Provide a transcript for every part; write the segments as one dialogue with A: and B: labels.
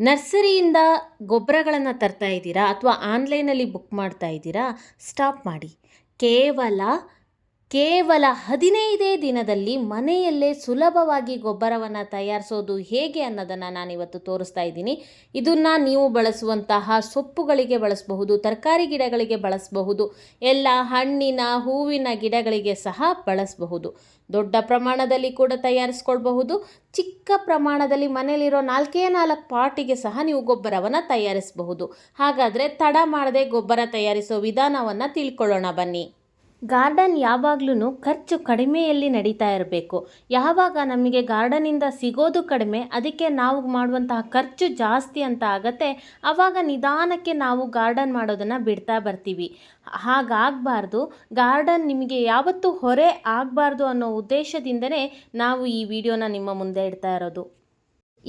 A: ನರ್ಸರಿಯಿಂದ ಗೊಬ್ಬರಗಳನ್ನು ತರ್ತಾ ಇದ್ದೀರಾ ಅಥವಾ ಆನ್ಲೈನಲ್ಲಿ ಬುಕ್ ಮಾಡ್ತಾ ಇದ್ದೀರಾ? ಸ್ಟಾಪ್ ಮಾಡಿ. ಕೇವಲ 15 ದಿನದಲ್ಲಿ ಮನೆಯಲ್ಲೇ ಸುಲಭವಾಗಿ ಗೊಬ್ಬರವನ್ನು ತಯಾರಿಸೋದು ಹೇಗೆ ಅನ್ನೋದನ್ನು ನಾನಿವತ್ತು ತೋರಿಸ್ತಾ ಇದ್ದೀನಿ. ಇದನ್ನು ನೀವು ಬಳಸುವಂತಹ ಸೊಪ್ಪುಗಳಿಗೆ ಬಳಸಬಹುದು, ತರಕಾರಿ ಗಿಡಗಳಿಗೆ ಬಳಸಬಹುದು, ಎಲ್ಲ ಹಣ್ಣಿನ ಹೂವಿನ ಗಿಡಗಳಿಗೆ ಸಹ ಬಳಸಬಹುದು. ದೊಡ್ಡ ಪ್ರಮಾಣದಲ್ಲಿ ಕೂಡ ತಯಾರಿಸ್ಕೊಳ್ಬಹುದು. ಚಿಕ್ಕ ಪ್ರಮಾಣದಲ್ಲಿ ಮನೆಯಲ್ಲಿರೋ 4 ಪಾಟಿಗೆ ಸಹ ನೀವು ಗೊಬ್ಬರವನ್ನು ತಯಾರಿಸಬಹುದು. ಹಾಗಾದರೆ ತಡ ಮಾಡದೆ ಗೊಬ್ಬರ ತಯಾರಿಸೋ ವಿಧಾನವನ್ನು ತಿಳ್ಕೊಳ್ಳೋಣ ಬನ್ನಿ. ಗಾರ್ಡನ್ ಯಾವಾಗ್ಲೂ ಖರ್ಚು ಕಡಿಮೆಯಲ್ಲಿ ನಡೀತಾ ಇರಬೇಕು. ಯಾವಾಗ ನಮಗೆ ಗಾರ್ಡನಿಂದ ಸಿಗೋದು ಕಡಿಮೆ, ಅದಕ್ಕೆ ನಾವು ಮಾಡುವಂತಹ ಖರ್ಚು ಜಾಸ್ತಿ ಅಂತ ಆಗತ್ತೆ, ಆವಾಗ ನಿಧಾನಕ್ಕೆ ನಾವು ಗಾರ್ಡನ್ ಮಾಡೋದನ್ನು ಬಿಡ್ತಾ ಬರ್ತೀವಿ. ಹಾಗಾಗಬಾರ್ದು. ಗಾರ್ಡನ್ ನಿಮಗೆ ಯಾವತ್ತೂ ಹೊರೆ ಆಗಬಾರ್ದು ಅನ್ನೋ ಉದ್ದೇಶದಿಂದನೇ ನಾವು ಈ ವಿಡಿಯೋನ ನಿಮ್ಮ ಮುಂದೆ ಇಡ್ತಾ ಇರೋದು.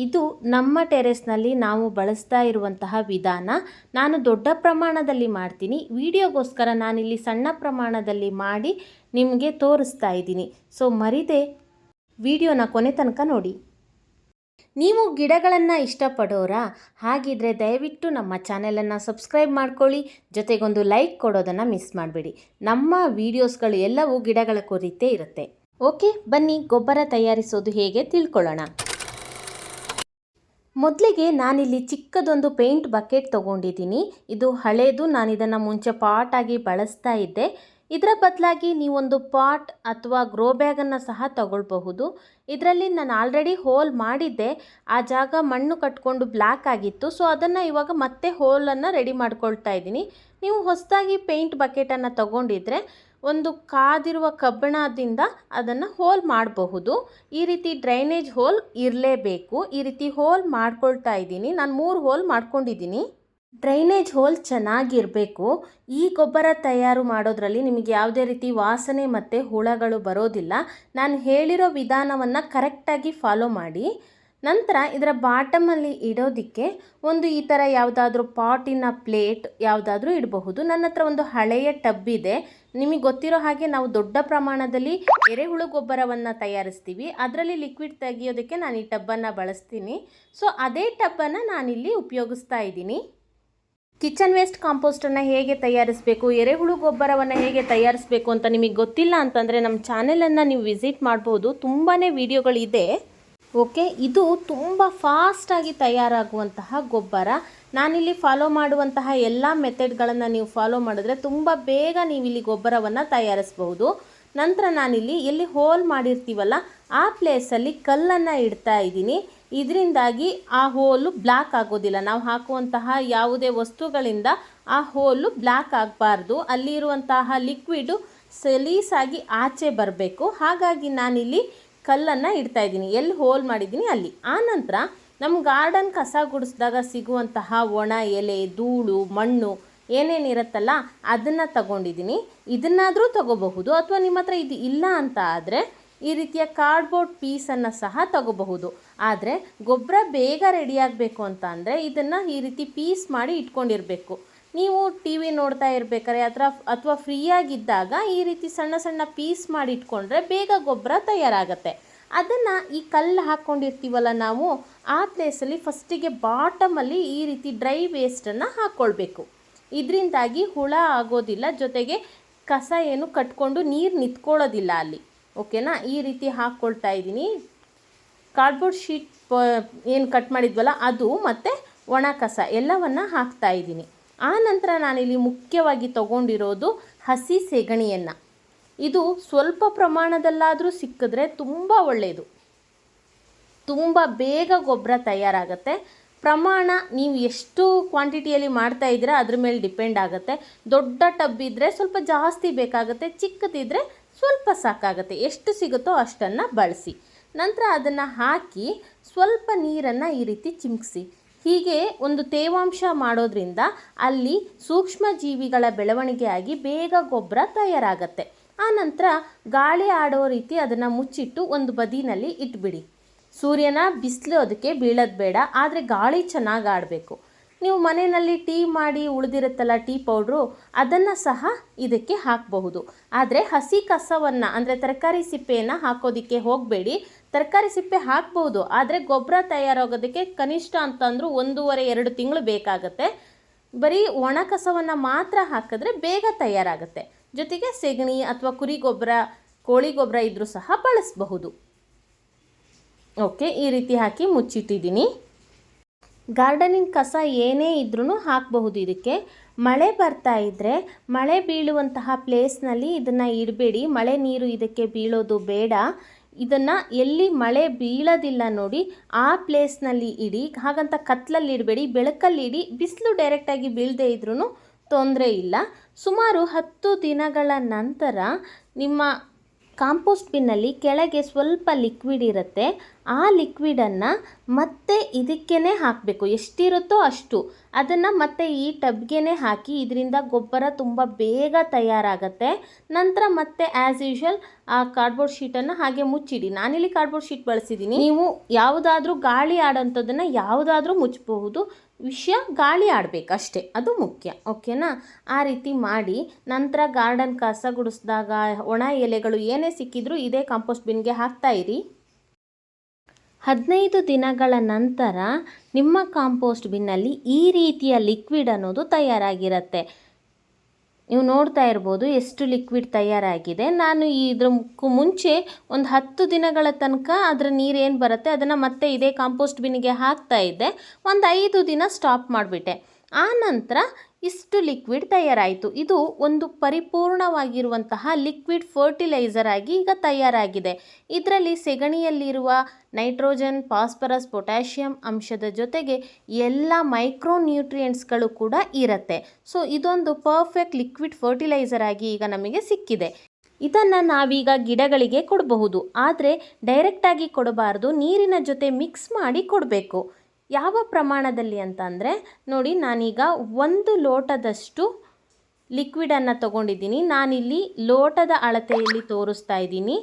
A: ಇದು ನಮ್ಮ ಟೆರೆಸ್ನಲ್ಲಿ ನಾವು ಬಳಸ್ತಾ ಇರುವಂತಹ ವಿಧಾನ. ನಾನು ದೊಡ್ಡ ಪ್ರಮಾಣದಲ್ಲಿ ಮಾಡ್ತೀನಿ. ವಿಡಿಯೋಗೋಸ್ಕರ ನಾನಿಲ್ಲಿ ಸಣ್ಣ ಪ್ರಮಾಣದಲ್ಲಿ ಮಾಡಿ ನಿಮಗೆ ತೋರಿಸ್ತಾ ಇದ್ದೀನಿ. ಸೊ ಮರಿದೆ ವಿಡಿಯೋನ ಕೊನೆ ತನಕ ನೋಡಿ. ನೀವು ಗಿಡಗಳನ್ನು ಇಷ್ಟಪಡೋರಾ? ಹಾಗಿದ್ರೆ ದಯವಿಟ್ಟು ನಮ್ಮ ಚಾನೆಲನ್ನು ಸಬ್ಸ್ಕ್ರೈಬ್ ಮಾಡ್ಕೊಳ್ಳಿ. ಜೊತೆಗೊಂದು ಲೈಕ್ ಕೊಡೋದನ್ನು ಮಿಸ್ ಮಾಡಬೇಡಿ. ನಮ್ಮ ವಿಡಿಯೋಸ್ಗಳು ಎಲ್ಲವೂ ಗಿಡಗಳ ಕುರಿತೇ ಇರುತ್ತೆ. ಓಕೆ, ಬನ್ನಿ ಗೊಬ್ಬರ ತಯಾರಿಸೋದು ಹೇಗೆ ತಿಳ್ಕೊಳ್ಳೋಣ. ಮೊದಲಿಗೆ ನಾನಿಲ್ಲಿ ಚಿಕ್ಕದೊಂದು ಪೇಂಟ್ ಬಕೆಟ್ ತೊಗೊಂಡಿದ್ದೀನಿ. ಇದು ಹಳೇದು. ನಾನಿದನ್ನು ಮುಂಚೆ ಪಾಟಾಗಿ ಬಳಸ್ತಾ ಇದ್ದೆ. ಇದರ ಬದಲಾಗಿ ನೀವೊಂದು ಪಾಟ್ ಅಥವಾ ಗ್ರೋ ಬ್ಯಾಗನ್ನು ಸಹ ತಗೊಳ್ಬಹುದು. ಇದರಲ್ಲಿ ನಾನು ಆಲ್ರೆಡಿ ಹೋಲ್ ಮಾಡಿದ್ದೆ. ಆ ಜಾಗ ಮಣ್ಣು ಕಟ್ಕೊಂಡು ಬ್ಲ್ಯಾಕ್ ಆಗಿತ್ತು. ಸೊ ಅದನ್ನು ಇವಾಗ ಮತ್ತೆ ಹೋಲನ್ನು ರೆಡಿ ಮಾಡ್ಕೊಳ್ತಾ ಇದ್ದೀನಿ. ನೀವು ಹೊಸದಾಗಿ ಪೇಂಟ್ ಬಕೆಟನ್ನು ತಗೊಂಡಿದ್ರೆ ಒಂದು ಕಾದಿರುವ ಕಬ್ಬಿಣದಿಂದ ಅದನ್ನು ಹೋಲ್ ಮಾಡಬಹುದು. ಈ ರೀತಿ ಡ್ರೈನೇಜ್ ಹೋಲ್ ಇರಲೇಬೇಕು. ಈ ರೀತಿ ಹೋಲ್ ಮಾಡ್ಕೊಳ್ತಾ ಇದ್ದೀನಿ. ನಾನು 3 ಹೋಲ್ ಮಾಡ್ಕೊಂಡಿದ್ದೀನಿ. ಡ್ರೈನೇಜ್ ಹೋಲ್ ಚೆನ್ನಾಗಿರಬೇಕು. ಈ ಗೊಬ್ಬರ ತಯಾರು ಮಾಡೋದ್ರಲ್ಲಿ ನಿಮಗೆ ಯಾವುದೇ ರೀತಿ ವಾಸನೆ ಮತ್ತು ಹುಳಗಳು ಬರೋದಿಲ್ಲ. ನಾನು ಹೇಳಿರೋ ವಿಧಾನವನ್ನು ಕರೆಕ್ಟಾಗಿ ಫಾಲೋ ಮಾಡಿ. ನಂತರ ಇದರ ಬಾಟಮಲ್ಲಿ ಇಡೋದಕ್ಕೆ ಒಂದು ಈ ಥರ ಯಾವುದಾದ್ರೂ ಪಾಟಿನ ಪ್ಲೇಟ್ ಯಾವುದಾದ್ರೂ ಇಡಬಹುದು. ನನ್ನ ಹತ್ರ ಒಂದು ಹಳೆಯ ಟಬ್ ಇದೆ. ನಿಮಗೆ ಗೊತ್ತಿರೋ ಹಾಗೆ ನಾವು ದೊಡ್ಡ ಪ್ರಮಾಣದಲ್ಲಿ ಎರೆಹುಳು ಗೊಬ್ಬರವನ್ನು ತಯಾರಿಸ್ತೀವಿ. ಅದರಲ್ಲಿ ಲಿಕ್ವಿಡ್ ತೆಗಿಯೋದಕ್ಕೆ ನಾನು ಈ ಟಬ್ಬನ್ನು ಬಳಸ್ತೀನಿ. ಸೊ ಅದೇ ಟಬ್ಬನ್ನು ನಾನಿಲ್ಲಿ ಉಪಯೋಗಿಸ್ತಾ ಇದ್ದೀನಿ. ಕಿಚನ್ ವೇಸ್ಟ್ ಕಾಂಪೋಸ್ಟನ್ನು ಹೇಗೆ ತಯಾರಿಸಬೇಕು, ಎರೆಹುಳು ಗೊಬ್ಬರವನ್ನು ಹೇಗೆ ತಯಾರಿಸಬೇಕು ಅಂತ ನಿಮಗೆ ಗೊತ್ತಿಲ್ಲ ಅಂತಂದರೆ ನಮ್ಮ ಚಾನೆಲನ್ನು ನೀವು ವಿಸಿಟ್ ಮಾಡ್ಬೋದು. ತುಂಬಾ ವಿಡಿಯೋಗಳಿದೆ. ಓಕೆ, ಇದು ತುಂಬ ಫಾಸ್ಟಾಗಿ ತಯಾರಾಗುವಂತಹ ಗೊಬ್ಬರ. ನಾನಿಲ್ಲಿ ಫಾಲೋ ಮಾಡುವಂತಹ ಎಲ್ಲ ಮೆಥಡ್ಗಳನ್ನು ನೀವು ಫಾಲೋ ಮಾಡಿದ್ರೆ ತುಂಬ ಬೇಗ ನೀವಿಲ್ಲಿ ಗೊಬ್ಬರವನ್ನು ತಯಾರಿಸಬಹುದು. ನಂತರ ನಾನಿಲ್ಲಿ ಎಲ್ಲಿ ಹೋಲ್ ಮಾಡಿರ್ತೀವಲ್ಲ ಆ ಪ್ಲೇಸಲ್ಲಿ ಕಲ್ಲನ್ನು ಇಡ್ತಾ ಇದ್ದೀನಿ. ಇದರಿಂದಾಗಿ ಆ ಹೋಲು ಬ್ಲ್ಯಾಕ್ ಆಗೋದಿಲ್ಲ. ನಾವು ಹಾಕುವಂತಹ ಯಾವುದೇ ವಸ್ತುಗಳಿಂದ ಆ ಹೋಲು ಬ್ಲ್ಯಾಕ್ ಆಗಬಾರ್ದು. ಅಲ್ಲಿರುವಂತಹ ಲಿಕ್ವಿಡು ಸಲೀಸಾಗಿ ಆಚೆ ಬರಬೇಕು. ಹಾಗಾಗಿ ನಾನಿಲ್ಲಿ ಕಲ್ಲನ್ನು ಇಡ್ತಾ ಇದ್ದೀನಿ, ಎಲ್ಲಿ ಹೋಲ್ ಮಾಡಿದ್ದೀನಿ ಅಲ್ಲಿ. ಆನಂತರ ನಮ್ಮ ಗಾರ್ಡನ್ ಕಸ ಗುಡಿಸಿದಾಗ ಸಿಗುವಂತಹ ಒಣ ಎಲೆ, ಧೂಳು, ಮಣ್ಣು ಏನೇನಿರುತ್ತಲ್ಲ ಅದನ್ನು ತಗೊಂಡಿದ್ದೀನಿ. ಇದನ್ನಾದರೂ ತಗೋಬಹುದು. ಅಥವಾ ನಿಮ್ಮ ಹತ್ರ ಇದು ಇಲ್ಲ ಅಂತ ಆದರೆ ಈ ರೀತಿಯ ಕಾರ್ಡ್ಬೋರ್ಡ್ ಪೀಸನ್ನು ಸಹ ತಗೋಬಹುದು. ಆದರೆ ಗೊಬ್ಬರ ಬೇಗ ರೆಡಿಯಾಗಬೇಕು ಅಂತ ಅಂದರೆ ಇದನ್ನು ಈ ರೀತಿ ಪೀಸ್ ಮಾಡಿ ಇಟ್ಕೊಂಡಿರಬೇಕು. ನೀವು ಟಿ ವಿ ನೋಡ್ತಾ ಇರಬೇಕಾದ್ರೆ ಅಥವಾ ಫ್ರೀಯಾಗಿದ್ದಾಗ ಈ ರೀತಿ ಸಣ್ಣ ಸಣ್ಣ ಪೀಸ್ ಮಾಡಿ ಇಟ್ಕೊಂಡ್ರೆ ಬೇಗ ಗೊಬ್ಬರ ತಯಾರಾಗತ್ತೆ. ಅದನ್ನು ಈ ಕಲ್ಲು ಹಾಕ್ಕೊಂಡಿರ್ತೀವಲ್ಲ ನಾವು, ಆ ಪ್ಲೇಸಲ್ಲಿ ಫಸ್ಟಿಗೆ ಬಾಟಮಲ್ಲಿ ಈ ರೀತಿ ಡ್ರೈ ವೇಸ್ಟನ್ನು ಹಾಕ್ಕೊಳ್ಬೇಕು. ಇದರಿಂದಾಗಿ ಹುಳ ಆಗೋದಿಲ್ಲ, ಜೊತೆಗೆ ಕಸ ಏನು ಕಟ್ಕೊಂಡು ನೀರು ನಿಂತ್ಕೊಳ್ಳೋದಿಲ್ಲ ಅಲ್ಲಿ. ಓಕೆನಾ? ಈ ರೀತಿ ಹಾಕ್ಕೊಳ್ತಾ ಇದ್ದೀನಿ. ಕಾರ್ಡ್ಬೋರ್ಡ್ ಶೀಟ್ ಏನು ಕಟ್ ಮಾಡಿದ್ವಲ್ಲ ಅದು ಮತ್ತು ಒಣ ಕಸ ಎಲ್ಲವನ್ನು ಹಾಕ್ತಾ ಇದ್ದೀನಿ. ಆ ನಂತರ ನಾನಿಲ್ಲಿ ಮುಖ್ಯವಾಗಿ ತಗೊಂಡಿರೋದು ಹಸಿ ಸೆಗಣಿಯನ್ನು. ಇದು ಸ್ವಲ್ಪ ಪ್ರಮಾಣದಲ್ಲಾದರೂ ಸಿಕ್ಕಿದ್ರೆ ತುಂಬ ಒಳ್ಳೆಯದು. ತುಂಬ ಬೇಗ ಗೊಬ್ಬರ ತಯಾರಾಗುತ್ತೆ. ಪ್ರಮಾಣ ನೀವು ಎಷ್ಟು ಕ್ವಾಂಟಿಟಿಯಲ್ಲಿ ಮಾಡ್ತಾ ಇದ್ದೀರಾ ಅದ್ರ ಮೇಲೆ ಡಿಪೆಂಡ್ ಆಗುತ್ತೆ. ದೊಡ್ಡ ಟಬ್ ಇದ್ದರೆ ಸ್ವಲ್ಪ ಜಾಸ್ತಿ ಬೇಕಾಗುತ್ತೆ, ಚಿಕ್ಕದಿದ್ದರೆ ಸ್ವಲ್ಪ ಸಾಕಾಗುತ್ತೆ. ಎಷ್ಟು ಸಿಗುತ್ತೋ ಅಷ್ಟನ್ನು ಬಳಸಿ. ನಂತರ ಅದನ್ನು ಹಾಕಿ ಸ್ವಲ್ಪ ನೀರನ್ನು ಈ ರೀತಿ ಚಿಮುಕಿಸಿ. ಹೀಗೆ ಒಂದು ತೇವಾಂಶ ಮಾಡೋದ್ರಿಂದ ಅಲ್ಲಿ ಸೂಕ್ಷ್ಮ ಜೀವಿಗಳ ಬೆಳವಣಿಗೆ ಆಗಿ ಬೇಗ ಗೊಬ್ಬರ ತಯಾರಾಗತ್ತೆ. ಆನಂತರ ಗಾಳಿ ಆಡೋ ರೀತಿ ಅದನ್ನು ಮುಚ್ಚಿಟ್ಟು ಒಂದು ಬದಿನಲ್ಲಿ ಇಟ್ಬಿಡಿ. ಸೂರ್ಯನ ಬಿಸಿಲು ಅದಕ್ಕೆ ಬೀಳೋದು ಬೇಡ, ಆದರೆ ಗಾಳಿ ಚೆನ್ನಾಗಿ ಆಡಬೇಕು. ನೀವು ಮನೆಯಲ್ಲಿ ಟೀ ಮಾಡಿ ಉಳಿದಿರುತ್ತಲ್ಲ ಟೀ ಪೌಡ್ರು, ಅದನ್ನು ಸಹ ಇದಕ್ಕೆ ಹಾಕಬಹುದು. ಆದರೆ ಹಸಿ ಕಸವನ್ನು ಅಂದರೆ ತರಕಾರಿ ಸಿಪ್ಪೆಯನ್ನು ಹಾಕೋದಕ್ಕೆ ಹೋಗಬೇಡಿ. ತರಕಾರಿ ಸಿಪ್ಪೆ ಹಾಕ್ಬೋದು, ಆದರೆ ಗೊಬ್ಬರ ತಯಾರಾಗೋದಕ್ಕೆ ಕನಿಷ್ಠ ಅಂತಂದರೂ 1.5-2 ತಿಂಗಳು ಬೇಕಾಗುತ್ತೆ. ಬರೀ ಒಣ ಕಸವನ್ನು ಮಾತ್ರ ಹಾಕಿದ್ರೆ ಬೇಗ ತಯಾರಾಗುತ್ತೆ. ಜೊತೆಗೆ ಸೆಗಣಿ ಅಥವಾ ಕುರಿ ಗೊಬ್ಬರ, ಕೋಳಿ ಗೊಬ್ಬರ ಇದ್ದರೂ ಸಹ ಬಳಸಬಹುದು. ಓಕೆ, ಈ ರೀತಿ ಹಾಕಿ ಮುಚ್ಚಿಟ್ಟಿದ್ದೀನಿ. ಗಾರ್ಡನಿಂಗ್ ಕಸ ಏನೇ ಇದ್ರೂ ಹಾಕಬಹುದು. ಇದಕ್ಕೆ ಮಳೆ ಬರ್ತಾ ಇದ್ದರೆ ಮಳೆ ಬೀಳುವಂತಹ ಪ್ಲೇಸ್ನಲ್ಲಿ ಇದನ್ನು ಇಡಬೇಡಿ. ಮಳೆ ನೀರು ಇದಕ್ಕೆ ಬೀಳೋದು ಬೇಡ. ಇದನ್ನು ಎಲ್ಲಿ ಮಳೆ ಬೀಳೋದಿಲ್ಲ ನೋಡಿ ಆ ಪ್ಲೇಸ್ನಲ್ಲಿ ಇಡಿ. ಹಾಗಂತ ಕತ್ಲಲ್ಲಿ ಇಡಬೇಡಿ, ಬೆಳಕಲ್ಲಿ ಇಡಿ. ಬಿಸಿಲು ಡೈರೆಕ್ಟಾಗಿ ಬೀಳದೇ ಇದ್ರೂ ತೊಂದರೆ ಇಲ್ಲ. ಸುಮಾರು 10 ದಿನಗಳ ನಂತರ ನಿಮ್ಮ ಕಾಂಪೋಸ್ಟ್ ಬಿನ್ನಲ್ಲಿ ಕೆಳಗೆ ಸ್ವಲ್ಪ ಲಿಕ್ವಿಡ್ ಇರುತ್ತೆ. ಆ ಲಿಕ್ವಿಡನ್ನು ಮತ್ತೆ ಇದಕ್ಕೇ ಹಾಕಬೇಕು. ಎಷ್ಟಿರುತ್ತೋ ಅಷ್ಟು ಅದನ್ನು ಮತ್ತೆ ಈ ಟಬ್ಗೆ ಹಾಕಿ. ಇದರಿಂದ ಗೊಬ್ಬರ ತುಂಬ ಬೇಗ ತಯಾರಾಗುತ್ತೆ. ನಂತರ ಮತ್ತೆ ಆ್ಯಸ್ ಯೂಶುವಲ್ ಆ ಕಾರ್ಡ್ಬೋರ್ಡ್ ಶೀಟನ್ನು ಹಾಗೆ ಮುಚ್ಚಿಡಿ. ನಾನಿಲ್ಲಿ ಕಾರ್ಡ್ಬೋರ್ಡ್ ಶೀಟ್ ಬಳಸಿದ್ದೀನಿ. ನೀವು ಯಾವುದಾದ್ರೂ ಗಾಳಿ ಆಡೋಂಥದ್ದನ್ನು ಯಾವುದಾದ್ರೂ ಮುಚ್ಚಬಹುದು. ವಿಷಯ ಗಾಳಿ ಆಡಬೇಕಷ್ಟೇ, ಅದು ಮುಖ್ಯ. ಓಕೆನಾ? ಆ ರೀತಿ ಮಾಡಿ ನಂತರ ಗಾರ್ಡನ್ ಕಸ ಗುಡಿಸಿದಾಗ ಒಣ ಎಲೆಗಳು ಏನೇ ಸಿಕ್ಕಿದ್ರೂ ಇದೇ ಕಾಂಪೋಸ್ಟ್ ಬಿನ್ಗೆ ಹಾಕ್ತಾಯಿರಿ. 15 ದಿನಗಳ ನಂತರ ನಿಮ್ಮ ಕಾಂಪೋಸ್ಟ್ ಬಿನ್ನಲ್ಲಿ ಈ ರೀತಿಯ ಲಿಕ್ವಿಡ್ ಅನ್ನೋದು ತಯಾರಾಗಿರುತ್ತೆ. ನೀವು ನೋಡ್ತಾ ಇರ್ಬೋದು ಎಷ್ಟು ಲಿಕ್ವಿಡ್ ತಯಾರಾಗಿದೆ. ನಾನು ಇದ್ರ ಮುಂಚೆ ಒಂದು 10 ದಿನಗಳ ತನಕ ಅದರ ನೀರೇನು ಬರುತ್ತೆ ಅದನ್ನು ಮತ್ತೆ ಇದೇ ಕಾಂಪೋಸ್ಟ್ ಬಿನ್ನಿಗೆ ಹಾಕ್ತಾ ಇದ್ದೆ. ಒಂದು 5 ದಿನ ಸ್ಟಾಪ್ ಮಾಡಿಬಿಟ್ಟೆ. ಆ ನಂತರ ಇಷ್ಟು ಲಿಕ್ವಿಡ್ ತಯಾರಾಯಿತು. ಇದು ಒಂದು ಪರಿಪೂರ್ಣವಾಗಿರುವಂತಹ ಲಿಕ್ವಿಡ್ ಫರ್ಟಿಲೈಸರ್ ಆಗಿ ಈಗ ತಯಾರಾಗಿದೆ. ಇದರಲ್ಲಿ ಸೆಗಣಿಯಲ್ಲಿರುವ ನೈಟ್ರೋಜನ್, ಫಾಸ್ಫರಸ್, ಪೊಟ್ಯಾಷಿಯಂ ಅಂಶದ ಜೊತೆಗೆ ಎಲ್ಲ ಮೈಕ್ರೋ ನ್ಯೂಟ್ರಿಯೆಂಟ್ಸ್ಗಳು ಕೂಡ ಇರುತ್ತೆ. ಸೊ ಇದೊಂದು ಪರ್ಫೆಕ್ಟ್ ಲಿಕ್ವಿಡ್ ಫರ್ಟಿಲೈಸರ್ ಆಗಿ ಈಗ ನಮಗೆ ಸಿಕ್ಕಿದೆ. ಇದನ್ನು ನಾವೀಗ ಗಿಡಗಳಿಗೆ ಕೊಡಬಹುದು, ಆದರೆ ಡೈರೆಕ್ಟಾಗಿ ಕೊಡಬಾರ್ದು. ನೀರಿನ ಜೊತೆ ಮಿಕ್ಸ್ ಮಾಡಿ ಕೊಡಬೇಕು. ಯಾವ ಪ್ರಮಾಣದಲ್ಲಿ ಅಂತ ಅಂದರೆ ನೋಡಿ, ನಾನೀಗ 1 ಲೋಟದಷ್ಟು ಲಿಕ್ವಿಡನ್ನು ತೊಗೊಂಡಿದ್ದೀನಿ. ನಾನಿಲ್ಲಿ ಲೋಟದ ಅಳತೆಯಲ್ಲಿ ತೋರಿಸ್ತಾ ಇದ್ದೀನಿ.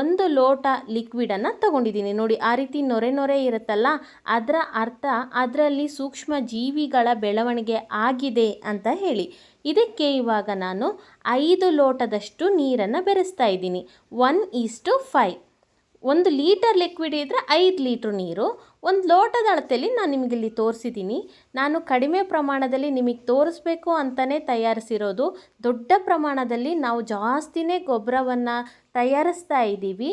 A: 1 ಲೋಟ ಲಿಕ್ವಿಡನ್ನು ತೊಗೊಂಡಿದ್ದೀನಿ. ನೋಡಿ, ಆ ರೀತಿ ನೊರೆ ನೊರೆ ಇರುತ್ತಲ್ಲ, ಅದರ ಅರ್ಥ ಅದರಲ್ಲಿ ಸೂಕ್ಷ್ಮ ಜೀವಿಗಳ ಬೆಳವಣಿಗೆ ಆಗಿದೆ ಅಂತ ಹೇಳಿ. ಇದಕ್ಕೆ ಇವಾಗ ನಾನು 5 ಲೋಟದಷ್ಟು ನೀರನ್ನು ಬೆರೆಸ್ತಾ ಇದ್ದೀನಿ. 1:5. 1 ಲೀಟರ್ ಲಿಕ್ವಿಡ್ ಇದ್ದರೆ 5 ಲೀಟ್ರ್ ನೀರು. 1 ಲೋಟದ ಅಳತೆಯಲ್ಲಿ ನಾನು ನಿಮಗಿಲ್ಲಿ ತೋರಿಸಿದ್ದೀನಿ. ನಾನು ಕಡಿಮೆ ಪ್ರಮಾಣದಲ್ಲಿ ನಿಮಗೆ ತೋರಿಸ್ಬೇಕು ಅಂತಲೇ ತಯಾರಿಸಿರೋದು. ದೊಡ್ಡ ಪ್ರಮಾಣದಲ್ಲಿ ನಾವು ಜಾಸ್ತಿನೇ ಗೊಬ್ಬರವನ್ನು ತಯಾರಿಸ್ತಾ ಇದ್ದೀವಿ.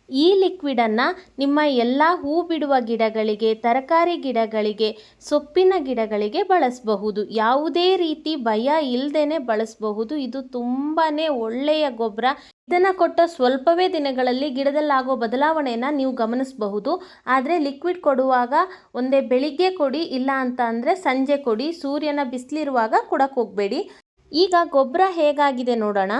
A: ಈ ಲಿಕ್ವಿಡನ್ನು ನಿಮ್ಮ ಎಲ್ಲ ಹೂ ಬಿಡುವ ಗಿಡಗಳಿಗೆ, ತರಕಾರಿ ಗಿಡಗಳಿಗೆ, ಸೊಪ್ಪಿನ ಗಿಡಗಳಿಗೆ ಬಳಸಬಹುದು. ಯಾವುದೇ ರೀತಿ ಭಯ ಇಲ್ಲದೇ ಬಳಸಬಹುದು. ಇದು ತುಂಬಾ ಒಳ್ಳೆಯ ಗೊಬ್ಬರ. ಇದನ್ನು ಕೊಟ್ಟ ಸ್ವಲ್ಪವೇ ದಿನಗಳಲ್ಲಿ ಗಿಡದಲ್ಲಾಗೋ ಬದಲಾವಣೆಯನ್ನು ನೀವು ಗಮನಿಸಬಹುದು. ಆದರೆ ಲಿಕ್ವಿಡ್ ಕೊಡುವಾಗ ಒಂದೇ ಬೆಳಿಗ್ಗೆ ಕೊಡಿ, ಇಲ್ಲ ಅಂತ ಅಂದರೆ ಸಂಜೆ ಕೊಡಿ. ಸೂರ್ಯನ ಬಿಸಿಲಿರುವಾಗ ಕೊಡಕ್ಕೆ ಹೋಗಬೇಡಿ. ಈಗ ಗೊಬ್ಬರ ಹೇಗಾಗಿದೆ ನೋಡೋಣ.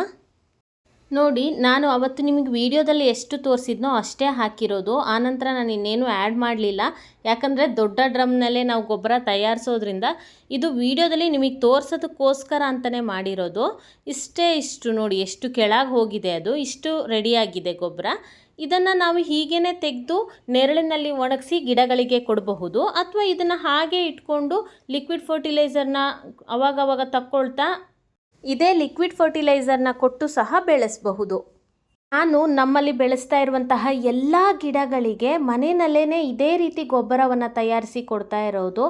A: ನೋಡಿ, ನಾನು ಅವತ್ತು ನಿಮಗೆ ವಿಡಿಯೋದಲ್ಲಿ ಎಷ್ಟು ತೋರಿಸಿದ್ನೋ ಅಷ್ಟೇ ಹಾಕಿರೋದು. ಆನಂತರ ನಾನು ಇನ್ನೇನು ಆ್ಯಡ್ ಮಾಡಲಿಲ್ಲ. ಯಾಕಂದರೆ ದೊಡ್ಡ ಡ್ರಮ್ನಲ್ಲೇ ನಾವು ಗೊಬ್ಬರ ತಯಾರಿಸೋದ್ರಿಂದ ಇದು ವಿಡಿಯೋದಲ್ಲಿ ನಿಮಗೆ ತೋರಿಸೋದಕ್ಕೋಸ್ಕರ ಅಂತಲೇ ಮಾಡಿರೋದು. ಇಷ್ಟು ನೋಡಿ, ಎಷ್ಟು ಕೆಳಗೆ ಹೋಗಿದೆ ಅದು. ಇಷ್ಟು ರೆಡಿಯಾಗಿದೆ ಗೊಬ್ಬರ. ಇದನ್ನು ನಾವು ಹೀಗೇ ತೆಗೆದು ನೆರಳಿನಲ್ಲಿ ಒಣಗಿಸಿ ಗಿಡಗಳಿಗೆ ಕೊಡಬಹುದು. ಅಥವಾ ಇದನ್ನು ಹಾಗೆ ಇಟ್ಕೊಂಡು ಲಿಕ್ವಿಡ್ ಫರ್ಟಿಲೈಸರ್ನ ಅವಾಗವಾಗ ತಕ್ಕೊಳ್ತಾ ಇದೇ ಲಿಕ್ವಿಡ್ ಫರ್ಟಿಲೈಸರ್ನ ಕೊಟ್ಟು ಸಹ ಬೆಳೆಸಬಹುದು. ನಾನು ನಮ್ಮಲ್ಲಿ ಬೆಳೆಸ್ತಾ ಇರುವಂತಹ ಎಲ್ಲ ಗಿಡಗಳಿಗೆ ಮನೆಯಲ್ಲೇ ಇದೇ ರೀತಿ ಗೊಬ್ಬರವನ್ನು ತಯಾರಿಸಿ ಕೊಡ್ತಾ ಇರೋದು.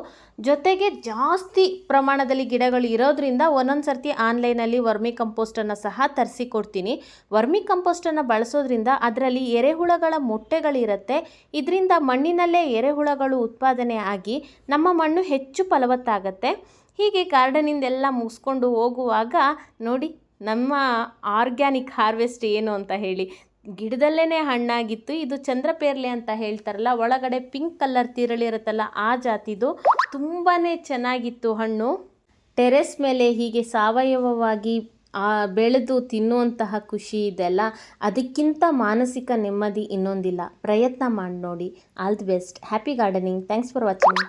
A: ಜೊತೆಗೆ ಜಾಸ್ತಿ ಪ್ರಮಾಣದಲ್ಲಿ ಗಿಡಗಳು ಇರೋದ್ರಿಂದ ಒಂದೊಂದು ಸರ್ತಿ ಆನ್ಲೈನಲ್ಲಿ ವರ್ಮಿ ಕಂಪೋಸ್ಟನ್ನು ಸಹ ತರಿಸಿ ಕೊಡ್ತೀನಿ. ವರ್ಮಿ ಕಂಪೋಸ್ಟನ್ನು ಬಳಸೋದ್ರಿಂದ ಅದರಲ್ಲಿ ಎರೆಹುಳಗಳ ಮೊಟ್ಟೆಗಳಿರುತ್ತೆ. ಇದರಿಂದ ಮಣ್ಣಿನಲ್ಲೇ ಎರೆಹುಳಗಳು ಉತ್ಪಾದನೆ ಆಗಿ ನಮ್ಮ ಮಣ್ಣು ಹೆಚ್ಚು ಫಲವತ್ತಾಗತ್ತೆ. ಹೀಗೆ ಗಾರ್ಡನಿಂದೆಲ್ಲ ಮುಗಿಸ್ಕೊಂಡು ಹೋಗುವಾಗ ನೋಡಿ ನಮ್ಮ ಆರ್ಗ್ಯಾನಿಕ್ ಹಾರ್ವೆಸ್ಟ್ ಏನು ಅಂತ ಹೇಳಿ. ಗಿಡದಲ್ಲೇ ಹಣ್ಣಾಗಿತ್ತು. ಇದು ಚಂದ್ರಪೇರ್ಲೆ ಅಂತ ಹೇಳ್ತಾರಲ್ಲ, ಒಳಗಡೆ ಪಿಂಕ್ ಕಲರ್ ತಿರಳಿರುತ್ತಲ್ಲ ಆ ಜಾತಿದು. ತುಂಬಾ ಚೆನ್ನಾಗಿತ್ತು ಹಣ್ಣು. ಟೆರೆಸ್ ಮೇಲೆ ಹೀಗೆ ಸಾವಯವವಾಗಿ ಬೆಳೆದು ತಿನ್ನುವಂತಹ ಖುಷಿ ಇದೆಲ್ಲ, ಅದಕ್ಕಿಂತ ಮಾನಸಿಕ ನೆಮ್ಮದಿ ಇನ್ನೊಂದಿಲ್ಲ. ಪ್ರಯತ್ನ ಮಾಡಿ ನೋಡಿ. All the best. Happy gardening. Thanks for watching.